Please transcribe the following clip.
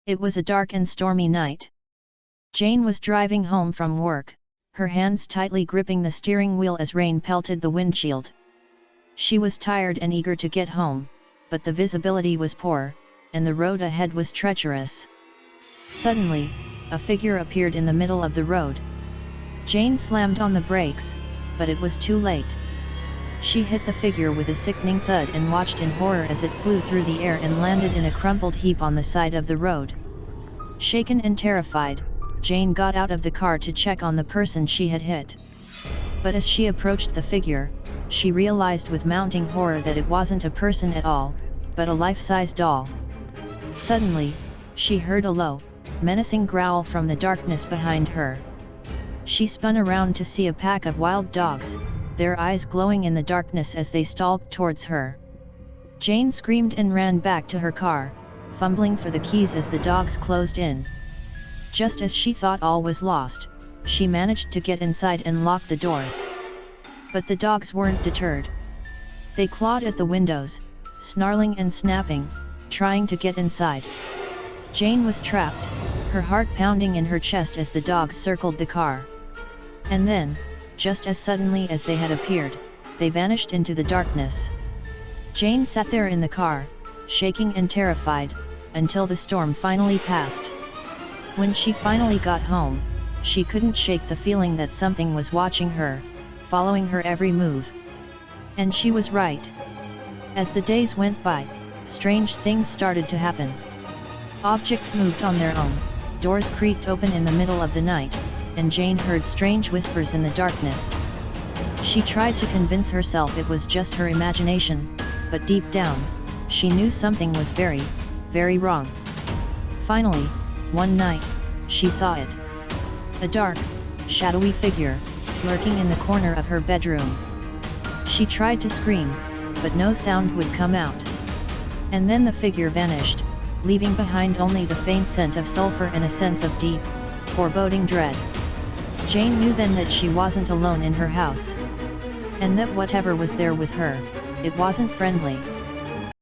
It was a dark and stormy night. Jane was driving home from work, her hands tightly gripping the steering wheel as rain pelted the windshield. She was tired and eager to get home, but the visibility was poor, and the road ahead was treacherous. Suddenly, a figure appeared in the middle of the road. Jane slammed on the brakes, but it was too late. She hit the figure with a sickening thud and watched in horror as it flew through the air and landed in a crumpled heap on the side of the road. Shaken and terrified, Jane got out of the car to check on the person she had hit. But as she approached the figure, she realized with mounting horror that it wasn't a person at all, but a life-size doll. Suddenly, she heard a low, menacing growl from the darkness behind her. She spun around to see a pack of wild dogs, their eyes glowing in the darkness as they stalked towards her. Jane screamed and ran back to her car, fumbling for the keys as the dogs closed in. Just as she thought all was lost, she managed to get inside and lock the doors. But the dogs weren't deterred. They clawed at the windows, snarling and snapping, trying to get inside. Jane was trapped, her heart pounding in her chest as the dogs circled the car. And then, just as suddenly as they had appeared, they vanished into the darkness. Jane sat there in the car, shaking and terrified, until the storm finally passed. When she finally got home, she couldn't shake the feeling that something was watching her, following her every move. And she was right. As the days went by, strange things started to happen. Objects moved on their own, doors creaked open in the middle of the night, and Jane heard strange whispers in the darkness. She tried to convince herself it was just her imagination, but deep down, she knew something was very, very wrong. Finally, one night, she saw it. A dark, shadowy figure, lurking in the corner of her bedroom. She tried to scream, but no sound would come out. And then the figure vanished, leaving behind only the faint scent of sulfur and a sense of deep, foreboding dread. Jane knew then that she wasn't alone in her house. And that whatever was there with her, it wasn't friendly.